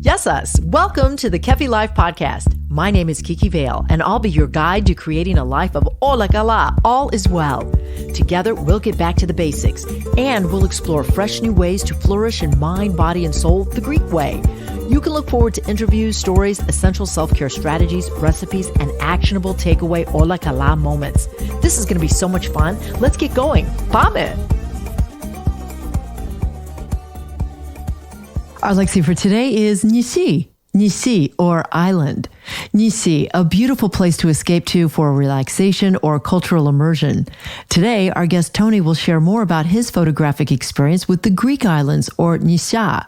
Yes, us. Welcome to the Kefi Life Podcast. My name is Kiki Vale, and I'll be your guide to creating a life of Ola Kala, all is well. Together, we'll get back to the basics, and we'll explore fresh new ways to flourish in mind, body, and soul the Greek way. You can look forward to interviews, stories, essential self-care strategies, recipes, and actionable takeaway Ola Kala moments. This is going to be so much fun. Let's get going. Πάμε! Our Lexi for today is Nisi. Nisi, or island. Nisi, a beautiful place to escape to for relaxation or cultural immersion. Today, our guest Tony will share more about his photographic experience with the Greek islands, or Nisia.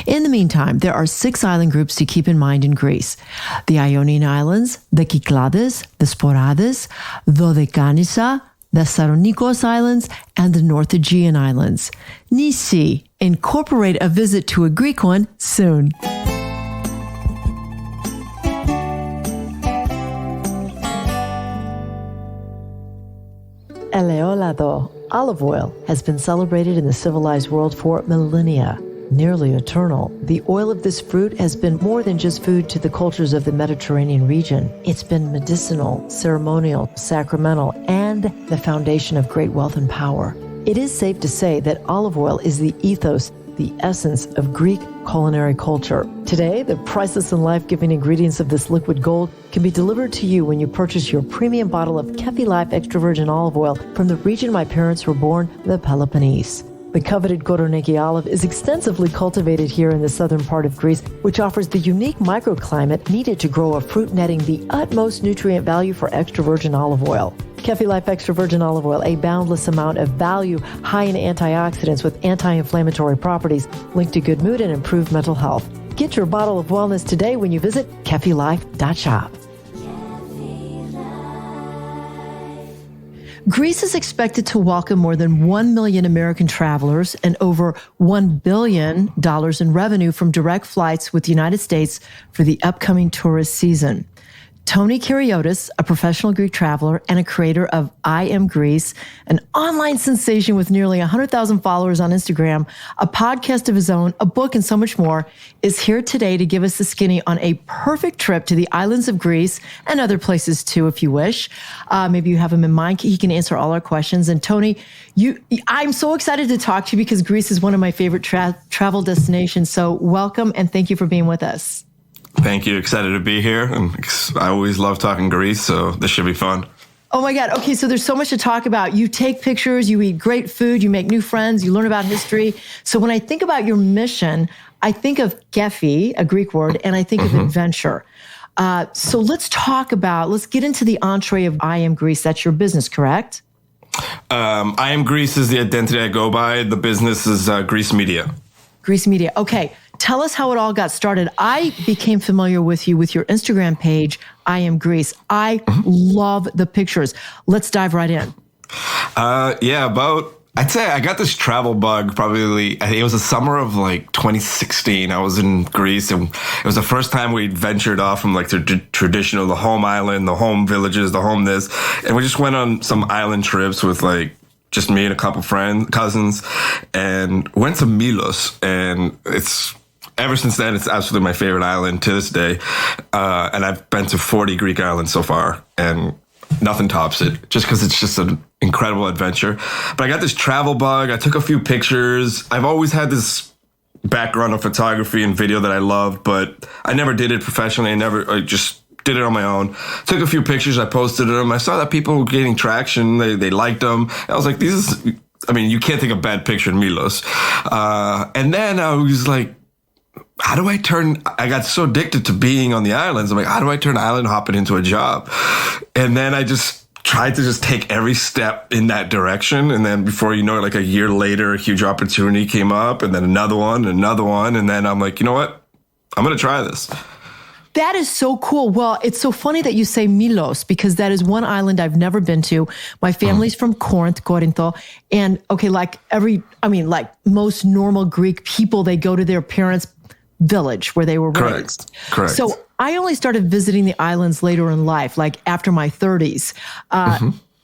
In the meantime, there are 6 island groups to keep in mind in Greece. The Ionian Islands, the Kyklades, the Sporades, Dodekanissa, the Saronikos Islands, and the North Aegean Islands. Nisi, incorporate a visit to a Greek one soon. Eleolado, olive oil, has been celebrated in the civilized world for millennia. Nearly eternal, the oil of this fruit has been more than just food to the cultures of the Mediterranean region. It's been medicinal, ceremonial, sacramental, and the foundation of great wealth and power. It is safe to say that olive oil is the ethos, the essence of Greek culinary culture. Today, the priceless and life-giving ingredients of this liquid gold can be delivered to you when you purchase your premium bottle of Kefi Life extra virgin olive oil from the region my parents were born, the Peloponnese. The coveted Koroneiki olive is extensively cultivated here in the southern part of Greece, which offers the unique microclimate needed to grow a fruit netting the utmost nutrient value for extra virgin olive oil. Kefi Life Extra Virgin Olive Oil, a boundless amount of value, high in antioxidants with anti-inflammatory properties, linked to good mood and improved mental health. Get your bottle of wellness today when you visit kefilife.shop. Greece is expected to welcome more than 1 million American travelers and over $1 billion in revenue from direct flights with the United States for the upcoming tourist season. Tony Kariotis, a professional Greek traveler and a creator of I Am Greece, an online sensation with nearly 100,000 followers on Instagram, a podcast of his own, a book, and so much more, is here today to give us the skinny on a perfect trip to the islands of Greece and other places too, if you wish. Maybe you have him in mind. He can answer all our questions. And Tony, I'm so excited to talk to you because Greece is one of my favorite travel destinations. So welcome and thank you for being with us. Thank you. Excited to be here. And I always love talking Greece, so this should be fun. Oh my God. Okay, so there's so much to talk about. You take pictures, you eat great food, you make new friends, you learn about history. So when I think about your mission, I think of Kefi, a Greek word, and I think of adventure. So let's get into the entree of I Am Greece. That's your business, correct? I Am Greece is the identity I go by. The business is Greece Media. Greece Media. Okay. Tell us how it all got started. I became familiar with you with your Instagram page, I Am Greece. I love the pictures. Let's dive right in. I'd say I got this travel bug probably, I think it was the summer of like 2016. I was in Greece and it was the first time we ventured off from like the traditional, the home island, the home villages, the home this. And we just went on some island trips with like just me and a couple cousins, and went to Milos. And ever since then, it's absolutely my favorite island to this day. And I've been to 40 Greek islands so far, and nothing tops it, just because it's just an incredible adventure. But I got this travel bug. I took a few pictures. I've always had this background of photography and video that I love, but I never did it professionally. I just did it on my own. Took a few pictures. I posted them. I saw that people were getting traction. They liked them. I was like, you can't take a bad picture in Milos. And then I was like, I got so addicted to being on the islands. I'm like, how do I turn island hopping into a job? And then I just tried to just take every step in that direction. And then before you know it, like a year later, a huge opportunity came up, and then another one. And then I'm like, you know what? I'm going to try this. That is so cool. Well, it's so funny that you say Milos, because that is one island I've never been to. My family's from Corinth. And okay, like most normal Greek people, they go to their parents' village where they were raised. Correct. So I only started visiting the islands later in life, like after my 30s.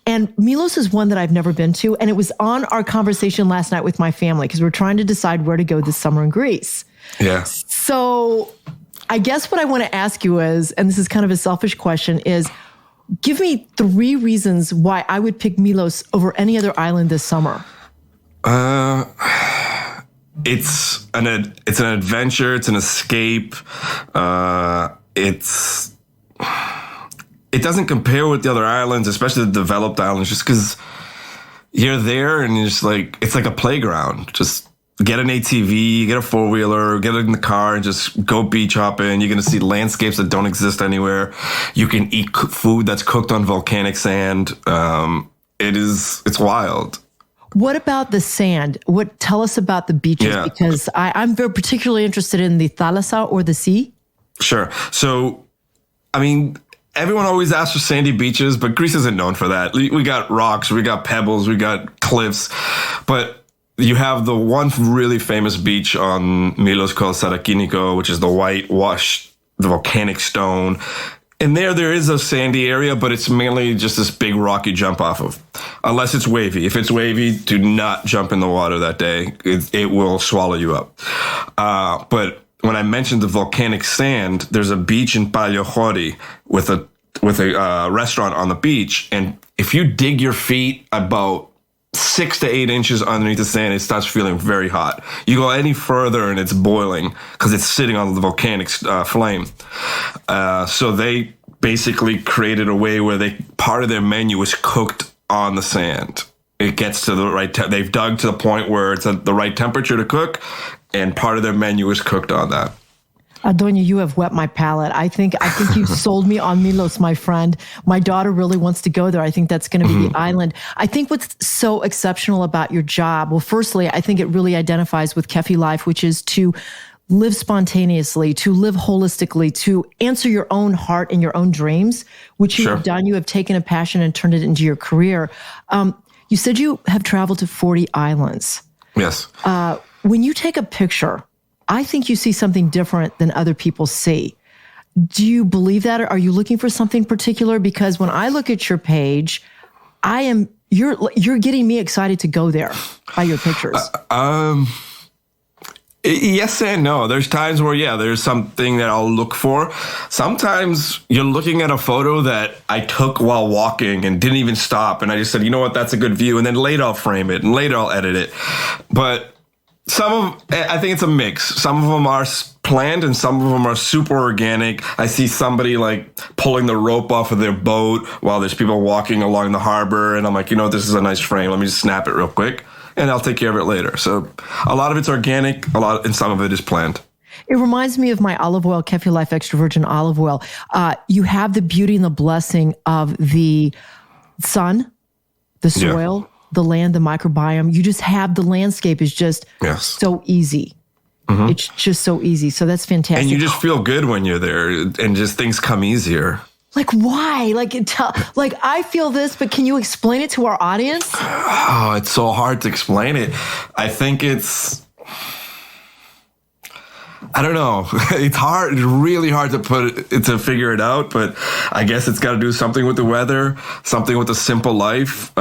And Milos is one that I've never been to. And it was on our conversation last night with my family because we're trying to decide where to go this summer in Greece. Yeah. So I guess what I want to ask you is, and this is kind of a selfish question, is give me 3 reasons why I would pick Milos over any other island this summer. It's an adventure. It's an escape. It doesn't compare with the other islands, especially the developed islands, just because you're there and you're just like, it's like a playground. Just get an ATV, get a 4-wheeler, get it in the car and just go beach hopping. You're going to see landscapes that don't exist anywhere. You can eat food that's cooked on volcanic sand. It's wild. What about the sand? Tell us about the beaches, because I'm very particularly interested in the thalassa or the sea. Sure. So, I mean, everyone always asks for sandy beaches, but Greece isn't known for that. We got rocks, we got pebbles, we got cliffs, but you have the one really famous beach on Milos called Sarakiniko, which is the whitewash, the volcanic stone. And there is a sandy area, but it's mainly just this big rock you jump off of. Unless it's wavy. If it's wavy, do not jump in the water that day. It will swallow you up. But when I mentioned the volcanic sand, there's a beach in Paliochori with a restaurant on the beach. And if you dig your feet about 6 to 8 inches underneath the sand, it starts feeling very hot. You go any further and it's boiling because it's sitting on the volcanic flame. So they basically created a way where part of their menu is cooked on the sand. It gets to the right, they've dug to the point where it's at the right temperature to cook, and part of their menu is cooked on that. Adonia, you have whet my palate. I think you've sold me on Milos, my friend. My daughter really wants to go there. I think that's going to be the island. I think what's so exceptional about your job, well, firstly, I think it really identifies with Kefi Life, which is to live spontaneously, to live holistically, to answer your own heart and your own dreams, which you have done. You have taken a passion and turned it into your career. You said you have traveled to 40 islands. Yes. When you take a picture, I think you see something different than other people see. Do you believe that? Or are you looking for something particular? Because when I look at your page, you're getting me excited to go there by your pictures. Yes and no. There's times where, there's something that I'll look for. Sometimes you're looking at a photo that I took while walking and didn't even stop. And I just said, you know what, that's a good view. And then later I'll frame it and later I'll edit it. But I think it's a mix. Some of them are planned and some of them are super organic. I see somebody like pulling the rope off of their boat while there's people walking along the harbor. And I'm like, this is a nice frame. Let me just snap it real quick and I'll take care of it later. So a lot of it's organic, and some of it is planned. It reminds me of my olive oil, Kefi Life Extra Virgin Olive Oil. You have the beauty and the blessing of the sun, the soil, the land, the microbiome. You just have the landscape is just so easy. Mm-hmm. It's just so easy. So that's fantastic. And you just feel good when you're there and just things come easier. Like why? Like I feel this, but can you explain it to our audience? Oh, it's so hard to explain it. I think I don't know. It's hard. It's really hard to figure it out, but I guess it's got to do something with the weather, something with a simple life.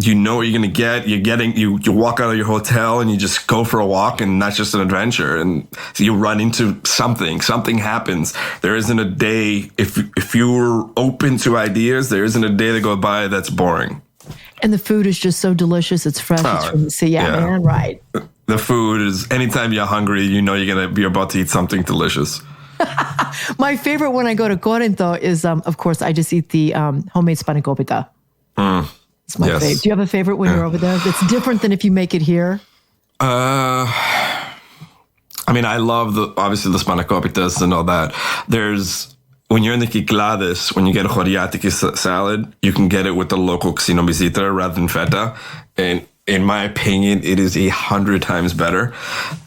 You know what you're going to get. You walk out of your hotel and you just go for a walk, and that's just an adventure. And you run into something happens. There isn't a day, if you're open to ideas, there isn't a day that goes by that's boring. And the food is just so delicious. It's fresh. It's from the sea. Yeah, man. Right. The food is, anytime you're hungry, you're going to be about to eat something delicious. My favorite when I go to Corinto is, of course, I just eat the homemade spanakopita. It's my favorite. Do you have a favorite when you're over there that's different than if you make it here? I mean, I love obviously the spanakopitas and all that. When you're in the Kyklades, when you get a choriatiki salad, you can get it with the local xinomizita rather than feta. And in my opinion, it is 100 times better.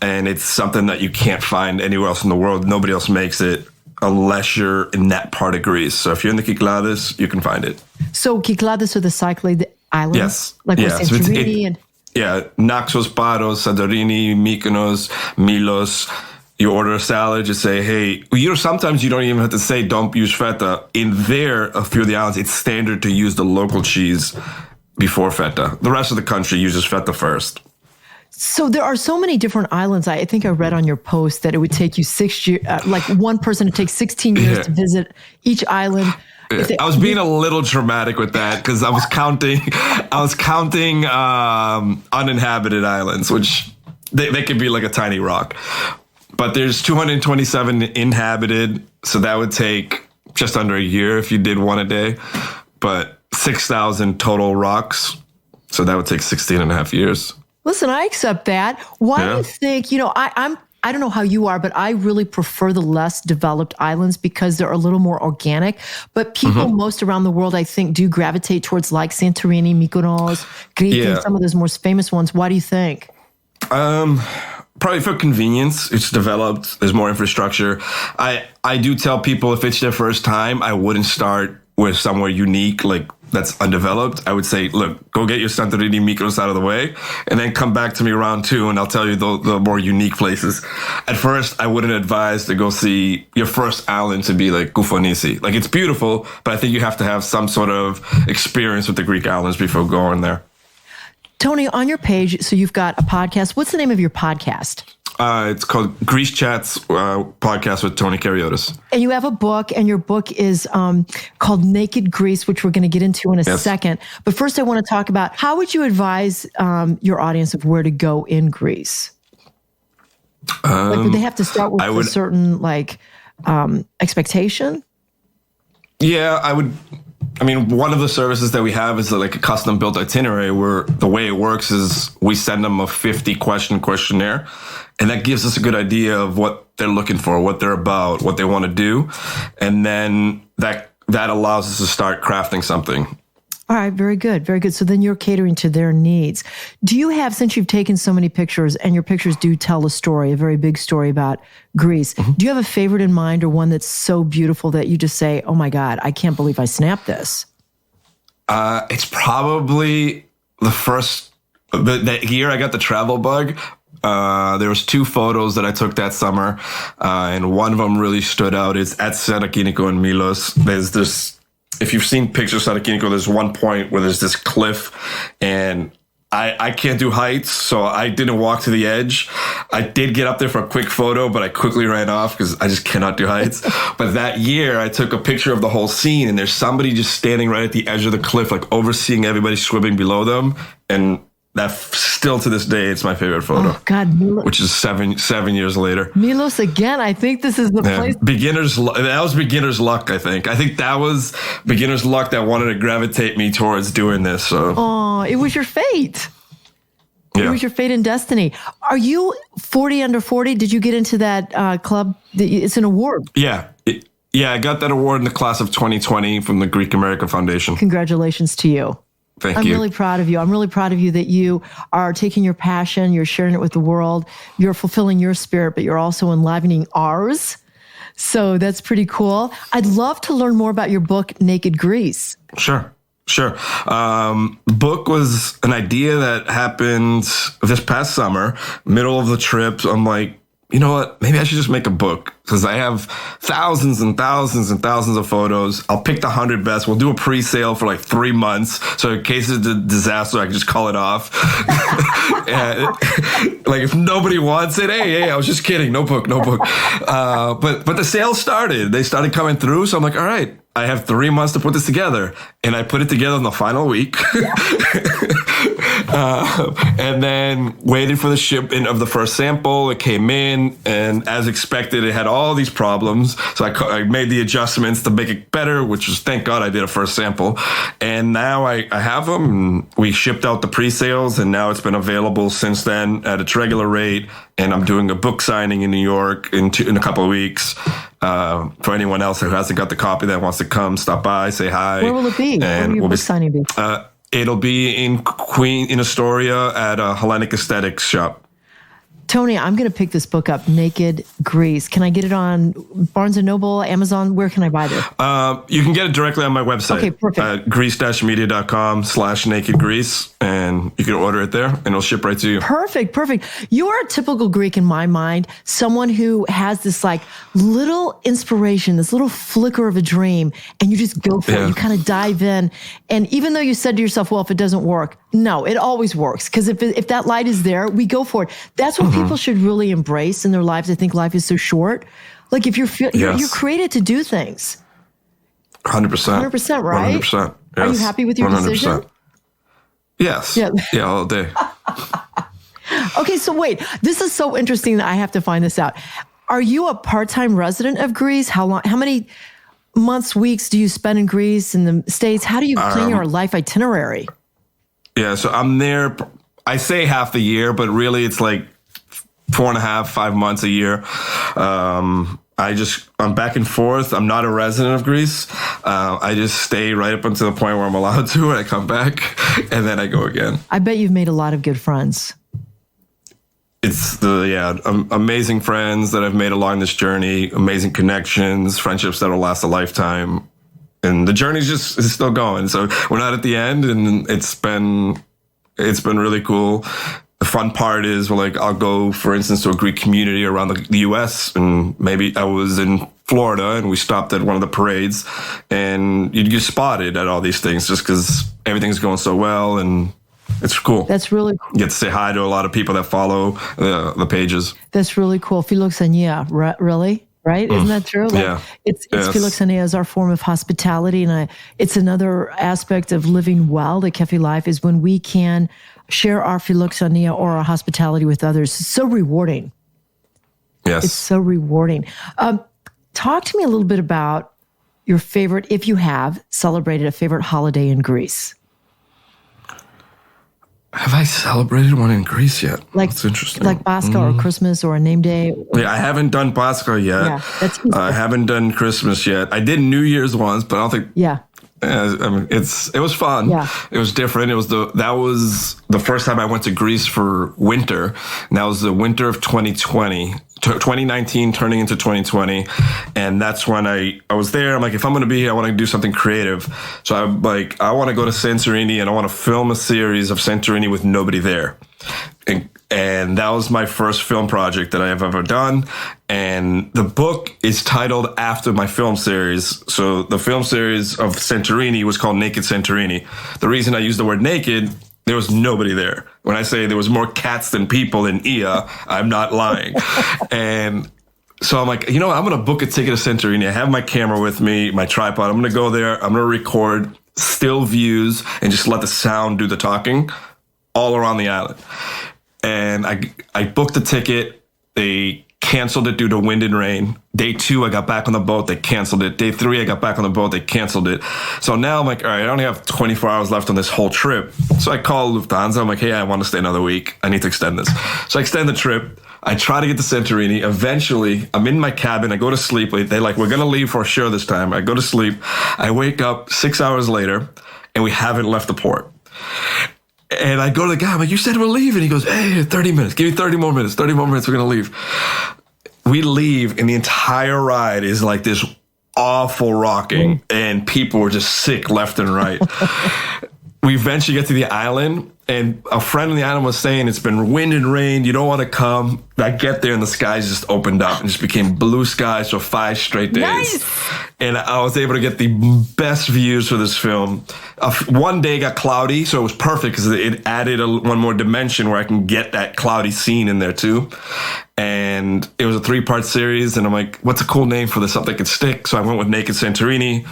And it's something that you can't find anywhere else in the world. Nobody else makes it unless you're in that part of Greece. So if you're in the Kyklades, you can find it. So Kyklades are the Cyclade Islands? Yes. Like with Santorini and... Yeah, Naxos, Paros, Santorini, Mykonos, Milos. You order a salad, just say, hey, sometimes you don't even have to say don't use feta. In there, a few of the islands, it's standard to use the local cheese before feta. The rest of the country uses feta first. So there are so many different islands. I think I read on your post that it would take you 6 years, like one person to take 16 years to visit each island. I was being a little dramatic with that because I was counting uninhabited islands, which they could be like a tiny rock. But there's 227 inhabited, so that would take just under a year if you did one a day. But 6,000 total rocks, so that would take 16 and a half years. Listen, I accept that. Why do you think, I don't know how you are, but I really prefer the less developed islands because they're a little more organic. But people most around the world, I think, do gravitate towards like Santorini, Mykonos, Crete, some of those most famous ones. Why do you think? Probably for convenience. It's developed. There's more infrastructure. I do tell people if it's their first time, I wouldn't start with somewhere unique like that's undeveloped. I would say, look, go get your Santorini, Mykonos out of the way, and then come back to me round 2, and I'll tell you the more unique places. At first, I wouldn't advise to go see your first island to be like Nisi. Like, it's beautiful, but I think you have to have some sort of experience with the Greek islands before going there. Tony, on your page, so you've got a podcast. What's the name of your podcast? It's called Greece Chats Podcast with Tony Kariotis. And you have a book, and your book is called Naked Greece, which we're going to get into in a second. But first, I want to talk about how would you advise your audience of where to go in Greece? Would they have to start with a certain expectation? Yeah, I would. I mean, one of the services that we have is like a custom built itinerary where the way it works is we send them a 50-question questionnaire, and that gives us a good idea of what they're looking for, what they're about, what they want to do. And then that allows us to start crafting something. All right, very good, very good. So then you're catering to their needs. Do you have, since you've taken so many pictures, and your pictures do tell a story, a very big story about Greece, do you have a favorite in mind or one that's so beautiful that you just say, oh my God, I can't believe I snapped this? It's probably that year I got the travel bug. There was 2 photos that I took that summer, and one of them really stood out. It's at Santorini in Milos. There's this... If you've seen pictures of Santorini, there's one point where there's this cliff, and I can't do heights, so I didn't walk to the edge. I did get up there for a quick photo, but I quickly ran off because I just cannot do heights. But that year, I took a picture of the whole scene, and there's somebody just standing right at the edge of the cliff, like overseeing everybody swimming below them, and that still to this day, it's my favorite photo. Oh God, Milos. Which is seven years later. Milos again. I think this is the place. That was beginner's luck. I think that was beginner's luck that wanted to gravitate me towards doing this. So. Oh, it was your fate. Yeah. It was your fate and destiny. Are you 40 under 40? Did you get into that club? It's an award. Yeah. I got that award in the class of 2020 from the Greek American Foundation. Congratulations to you. Thank you. I'm really proud of you. I'm really proud of you that you are taking your passion, you're sharing it with the world, you're fulfilling your spirit, but you're also enlivening ours. So that's pretty cool. I'd love to learn more about your book, Naked Greece. Sure. Book was an idea that happened this past summer, middle of the trip. I'm like, you know what? Maybe I should just make a book because I have thousands and thousands and thousands of photos. I'll pick the 100 best. We'll do a pre-sale for like 3 months. So in case it's a disaster, I can just call it off. Like if nobody wants it, hey, I was just kidding. No book. But the sales started. They started coming through. So I'm like, all right, I have 3 months to put this together. And I put it together in the final week. And then waited for the shipment of the first sample. It came in, and as expected, it had all these problems. So I made the adjustments to make it better, which was, thank God I did a first sample. And now I have them. And we shipped out the pre-sales, and now it's been available since then at its regular rate. And I'm doing a book signing in New York in a couple of weeks. For anyone else who hasn't got the copy that wants to come, stop by, say hi. Where will it be? Where will your book signing be? It'll be in Astoria at a Hellenic Aesthetics shop. Tony, I'm going to pick this book up, Naked Greece. Can I get it on Barnes & Noble, Amazon? Where can I buy this? You can get it directly on my website. Okay, perfect. At greece-media.com/nakedgreece, and you can order it there, and it'll ship right to you. Perfect. You are a typical Greek in my mind, someone who has this like little inspiration, this little flicker of a dream, and you just go for it. You kind of dive in. And even though you said to yourself, well, if it doesn't work, No, it always works. Because if that light is there, we go for it. That's what people should really embrace in their lives. I think life is so short. Like if you're created to do things. 100%. 100%, right? 100%. Yes. Are you happy with your 100%. decision? Yes. Yeah, all day. Okay, so wait. This is so interesting that I have to find this out. Are you a part-time resident of Greece? How long? How many months, weeks do you spend in Greece, in the States? How do you plan your life itinerary? Yeah, so I'm there, I say half the year, but really it's like 4.5, 5 months a year. I'm back and forth. I'm not a resident of Greece. I just stay right up until the point where I'm allowed to, and I come back, and then I go again. I bet you've made a lot of good friends. It's amazing friends that I've made along this journey, amazing connections, friendships that'll last a lifetime. And the journey is still going. So we're not at the end, and it's been really cool. The fun part is I'll go, for instance, to a Greek community around the US, and maybe I was in Florida and we stopped at one of the parades, and you get spotted at all these things just because everything's going so well, and it's cool. That's really cool. You get to say hi to a lot of people that follow the pages. That's really cool. Philoxenia, really? Right? Isn't that true? It's philoxenia is our form of hospitality. And it's another aspect of living well, the Kefi life, is when we can share our philoxenia or our hospitality with others. It's so rewarding. Yes. It's so rewarding. Talk to me a little bit about your favorite, if you have celebrated a favorite holiday in Greece. Have I celebrated one in Greece yet? That's interesting. Like Pascha or Christmas or a name day? Yeah, I haven't done Pascha yet. Yeah, that's easy. I haven't done Christmas yet. I did New Year's once, but I don't think... Yeah. It was fun. Yeah. It was different. That was the first time I went to Greece for winter. And that was the winter of 2019 turning into 2020. And that's when I was there. I'm like, if I'm going to be here, I want to do something creative. So I'm like, I want to go to Santorini and I want to film a series of Santorini with nobody there. And that was my first film project that I have ever done. And the book is titled after my film series. So the film series of Santorini was called Naked Santorini. The reason I used the word naked, there was nobody there. When I say there was more cats than people in Ia, I'm not lying. And so I'm like, I'm going to book a ticket to Santorini. I have my camera with me, my tripod. I'm going to go there. I'm going to record still views and just let the sound do the talking all around the island. And I booked the ticket. They canceled it due to wind and rain. Day 2, I got back on the boat. They canceled it. Day 3, I got back on the boat. They canceled it. So now I'm like, all right, I only have 24 hours left on this whole trip. So I call Lufthansa. I'm like, hey, I want to stay another week. I need to extend this. So I extend the trip. I try to get to Santorini. Eventually, I'm in my cabin. I go to sleep. They're like, we're going to leave for sure this time. I go to sleep. I wake up 6 hours later, and we haven't left the port. And I go to the guy, I'm like, you said we're leaving. He goes, hey, 30 minutes. Give me 30 more minutes. 30 more minutes, we're going to leave. We leave, and the entire ride is like this awful rocking, and people were just sick left and right. We eventually get to the island, and a friend on the island was saying it's been wind and rain. You don't want to come. I get there, and the skies just opened up and just became blue skies for 5 straight days. Nice. And I was able to get the best views for this film. One day got cloudy, so it was perfect because it added one more dimension where I can get that cloudy scene in there too. And it was a 3-part series, and I'm like, what's a cool name for this? Something that could stick. So I went with Naked Santorini,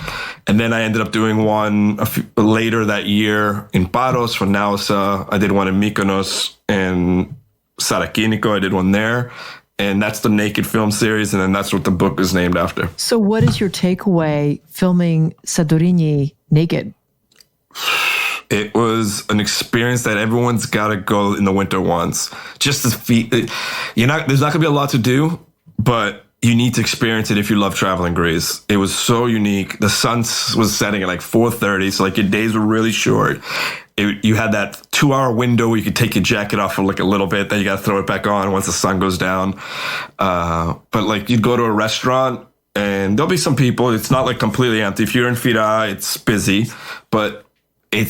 and then I ended up doing one later that year in Paros for Nausa. I did one in Mykonos and Sarakiniko. I did one there. And that's the Naked film series, and then that's what the book is named after. So what is your takeaway filming Santorini naked? It was an experience that everyone's got to go in the winter once. Just to there's not going to be a lot to do, but you need to experience it if you love traveling Greece. It was so unique. The sun was setting at like 4:30, so like your days were really short. You had that 2-hour window where you could take your jacket off for like a little bit, then you got to throw it back on once the sun goes down. But like you'd go to a restaurant and there'll be some people. It's not like completely empty. If you're in Fira, it's busy, but it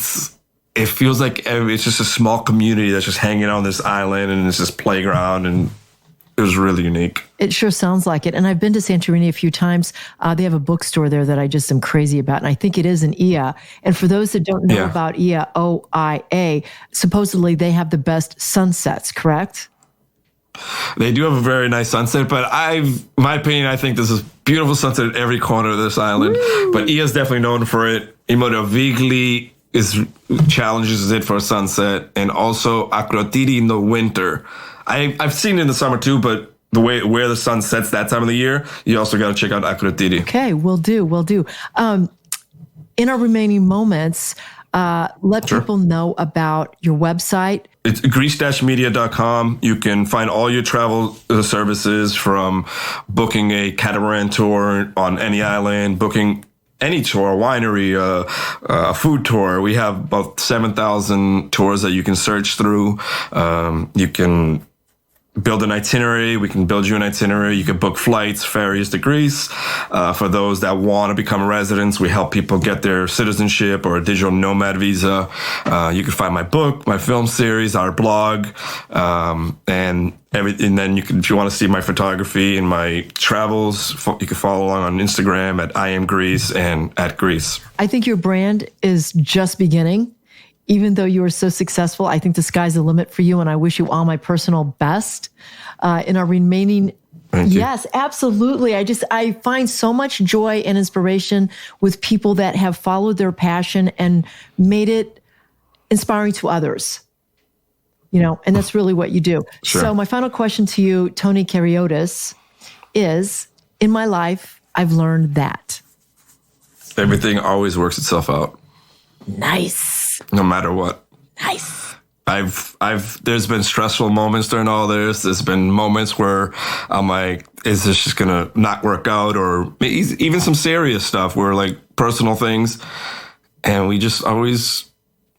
feels like it's just a small community that's just hanging out on this island, and it's this playground, and was really unique. It sure sounds like it. And I've been to Santorini a few times. They have a bookstore there that I just am crazy about. And I think it is in Ia. And for those that don't know about Ia, OIA, supposedly they have the best sunsets, correct? They do have a very nice sunset, but my opinion, I think this is beautiful sunset at every corner of this island. Woo! But Ia is definitely known for it. Imoravigli challenges it for a sunset, and also Akrotiri in the winter. I've seen it in the summer too, but where the sun sets that time of the year, you also got to check out Akrotiri. Okay, will do. In our remaining moments, let people know about your website. It's greece-media.com. You can find all your travel services, from booking a catamaran tour on any island, booking any tour, winery, a food tour. We have about 7,000 tours that you can search through. You can build an itinerary. We can build you an itinerary. You can book flights, ferries to Greece. For those that want to become residents, we help people get their citizenship or a digital nomad visa. You can find my book, my film series, our blog, and everything. And then you can, if you want to see my photography and my travels, you can follow along on Instagram at I Am Greece and at Greece. I think your brand is just beginning. Even though you are so successful, I think the sky's the limit for you, and I wish you all my personal best. In our remaining, yes, absolutely. I find so much joy and inspiration with people that have followed their passion and made it inspiring to others. And that's really what you do. Sure. So my final question to you, Tony Kariotis, is: in my life, I've learned that everything always works itself out. Nice. No matter what. Nice. There's been stressful moments during all this. There's been moments where I'm like, is this just gonna not work out? Or even some serious stuff where, like, personal things. And we always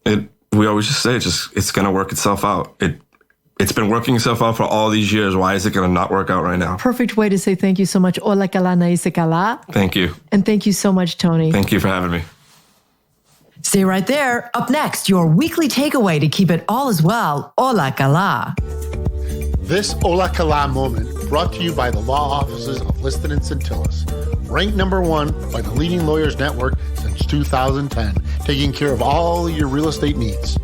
just say it's gonna work itself out. It's been working itself out for all these years. Why is it gonna not work out right now? Perfect way to say thank you so much. Ola kala na isa kala. Thank you. And thank you so much, Tony. Thank you for having me. Stay right there. Up next, your weekly takeaway to keep it all as well. Ola kala. This Ola kala moment brought to you by the law offices of Liston and Centillus. Ranked number 1 by the leading lawyers network since 2010, taking care of all your real estate needs.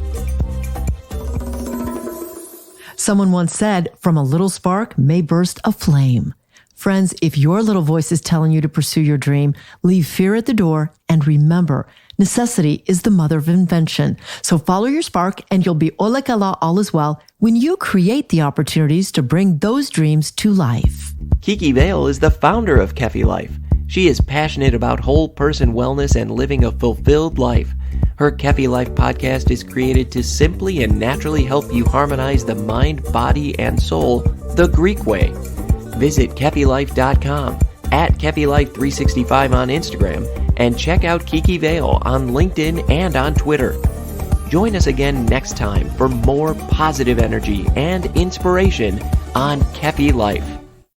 Someone once said, from a little spark may burst a flame. Friends, if your little voice is telling you to pursue your dream, leave fear at the door and remember, necessity is the mother of invention. So follow your spark and you'll be ola kala all is well when you create the opportunities to bring those dreams to life. Kiki Vale is the founder of Kefi Life. She is passionate about whole person wellness and living a fulfilled life. Her Kefi Life podcast is created to simply and naturally help you harmonize the mind, body, and soul the Greek way. Visit KefiLife.com, at KefiLife365 on Instagram, and check out Kiki Vale on LinkedIn and on Twitter. Join us again next time for more positive energy and inspiration on Kefi Life.